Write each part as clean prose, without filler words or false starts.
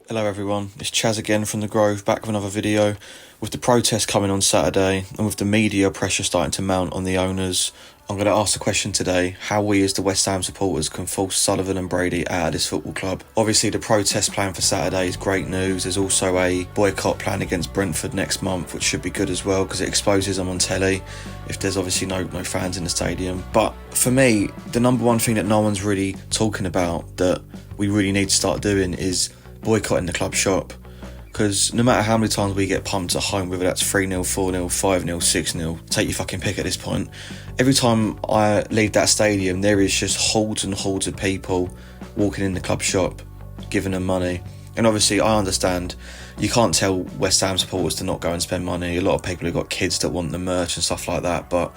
Hello everyone, it's Chaz again from The Grove, back with another video. With the protest coming on Saturday, and with the media pressure starting to mount on the owners, I'm going to ask the question today, how we as the West Ham supporters can force Sullivan and Brady out of this football club. Obviously the protest plan for Saturday is great news. There's also a boycott plan against Brentford next month, which should be good as well, because it exposes them on telly if there's obviously no fans in the stadium. But for me, the number one thing that no one's really talking about that we really need to start doing is boycotting the club shop, because no matter how many times we get pumped at home, whether that's 3-0, 4-0, 5-0, 6-0, take your fucking pick at this point, every time I leave that stadium there is just hordes and hordes of people walking in the club shop giving them money. And obviously I understand you can't tell West Ham supporters to not go and spend money. A lot of people have got kids that want the merch and stuff like that, but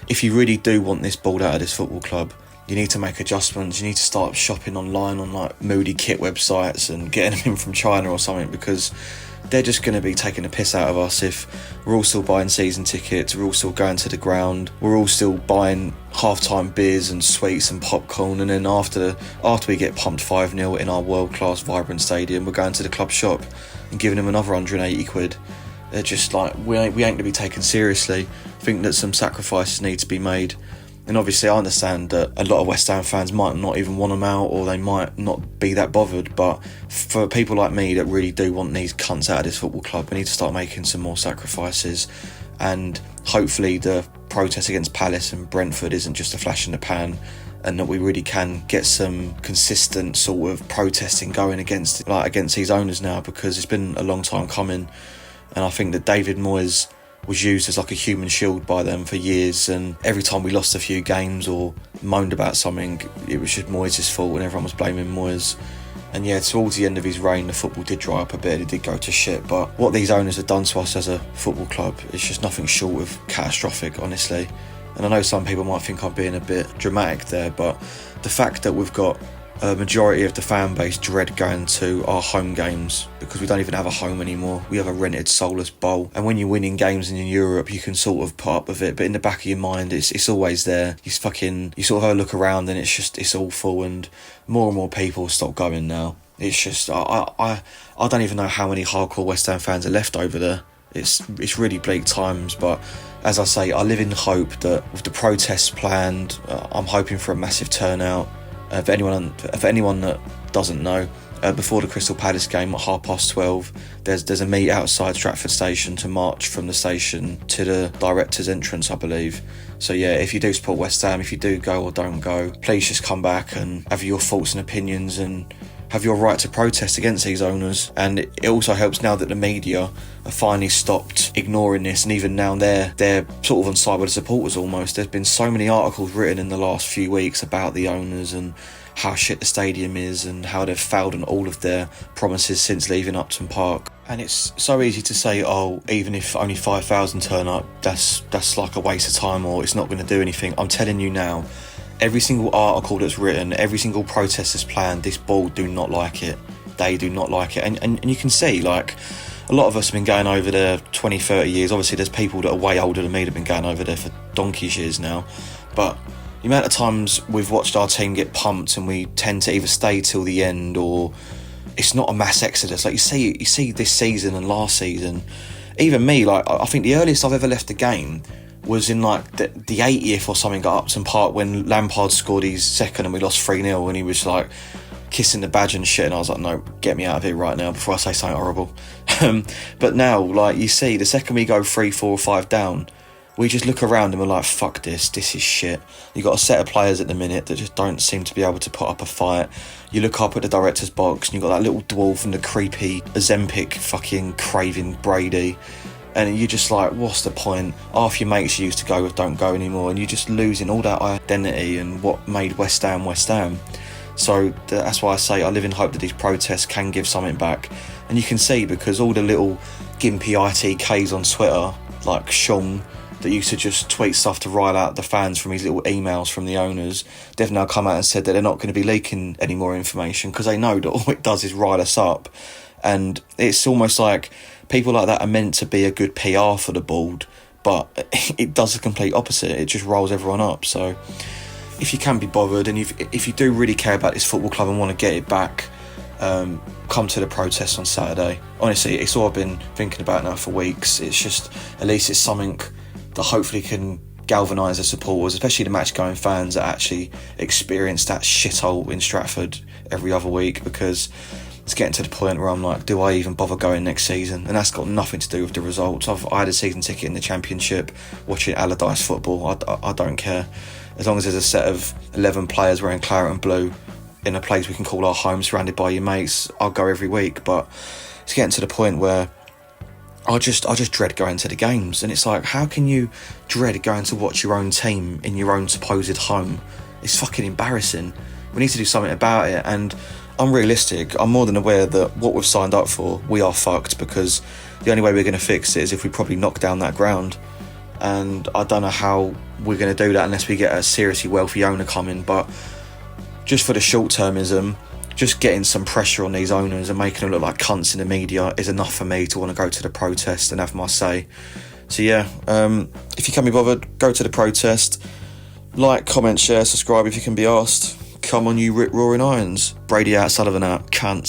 if you really do want this ball out of this football club, you need to make adjustments. You need to start shopping online on like moody kit websites and getting them in from China or something, because they're just going to be taking the piss out of us if we're all still buying season tickets, we're all still going to the ground, we're all still buying half-time beers and sweets and popcorn, and then after we get pumped 5-0 in our world-class vibrant stadium, we're going to the club shop and giving them another 180 quid. They're just like, we ain't going to be taken seriously. I think that some sacrifices need to be made. And obviously I understand that a lot of West Ham fans might not even want them out, or they might not be that bothered, but for people like me that really do want these cunts out of this football club, we need to start making some more sacrifices. And hopefully the protest against Palace and Brentford isn't just a flash in the pan, and that we really can get some consistent sort of protesting going against these owners now, because it's been a long time coming. And I think that David Moyes was used as like a human shield by them for years, and every time we lost a few games or moaned about something, it was just Moyes' fault and everyone was blaming Moyes. And yeah, towards the end of his reign the football did dry up a bit, it did go to shit, but what these owners have done to us as a football club is just nothing short of catastrophic, honestly. And I know some people might think I'm being a bit dramatic there, but the fact that we've got a majority of the fan base dread going to our home games because we don't even have a home anymore. We have a rented soulless bowl, and when you're winning games in Europe you can sort of put up with it, but in the back of your mind it's always there. You sort of have a look around and it's awful, and more people stop going now. It's just I don't even know how many hardcore West Ham fans are left over there. It's really bleak times, but as I say, I live in hope that with the protests planned, I'm hoping for a massive turnout. For anyone that doesn't know, before the Crystal Palace game at 12:30, there's a meet outside Stratford Station to march from the station to the director's entrance, I believe. So yeah, if you do support West Ham, if you do go or don't go, please just come back and have your thoughts and opinions and have your right to protest against these owners. And it also helps now that the media have finally stopped ignoring this, and even now they're sort of on side with the supporters almost. There's been so many articles written in the last few weeks about the owners and how shit the stadium is and how they've failed on all of their promises since leaving Upton Park. And it's so easy to say, oh, even if only 5,000 turn up, that's like a waste of time, or it's not going to do anything. I'm telling you now, every single article that's written, every single protest that's planned, this board do not like it. They do not like it. And you can see, like, a lot of us have been going over there 20, 30 years. Obviously, there's people that are way older than me that have been going over there for donkey's years now. But the amount of times we've watched our team get pumped and we tend to either stay till the end, or it's not a mass exodus. Like you see this season and last season, even me, like, I think the earliest I've ever left the game was in like the 80th or something at Upton Park when Lampard scored his second and we lost 3-0, and he was like kissing the badge and shit, and I was like, no, get me out of here right now before I say something horrible. But now, like, you see, the second we go 3, 4, 5 down, we just look around and we're like, fuck this is shit. You got a set of players at the minute that just don't seem to be able to put up a fight. You look up at the director's box and you got that little dwarf and the creepy Ozempic fucking craving Brady, and you're just like, what's the point? Half your mates you used to go with don't go anymore, and you're just losing all that identity and what made West Ham West Ham. So that's why I say I live in hope that these protests can give something back. And you can see, because all the little gimpy ITKs on Twitter, like Sean, that used to just tweet stuff to rile out the fans from his little emails from the owners, they've now come out and said that they're not going to be leaking any more information, because they know that all it does is rile us up. And it's almost like people like that are meant to be a good PR for the board, but it does the complete opposite. It just rolls everyone up. So if you can be bothered, and if you do really care about this football club and want to get it back, come to the protest on Saturday. Honestly, it's all I've been thinking about now for weeks. It's just, at least it's something that hopefully can galvanise the supporters, especially the match-going fans that actually experience that shithole in Stratford every other week, because it's getting to the point where I'm like, do I even bother going next season? And that's got nothing to do with the results. I had a season ticket in the Championship, watching Allardyce football. I don't care. As long as there's a set of 11 players wearing claret and blue in a place we can call our home, surrounded by your mates, I'll go every week. But it's getting to the point where I just dread going to the games. And it's like, how can you dread going to watch your own team in your own supposed home? It's fucking embarrassing. We need to do something about it. And I'm realistic. I'm more than aware that what we've signed up for, we are fucked, because the only way we're going to fix it is if we probably knock down that ground. And I don't know how we're going to do that unless we get a seriously wealthy owner coming. But just for the short-termism, just getting some pressure on these owners and making them look like cunts in the media is enough for me to want to go to the protest and have my say. So yeah, if you can be bothered, go to the protest. Like, comment, share, subscribe if you can be asked. Come on, you rip-roaring irons. Brady out, Sullivan out, cunts.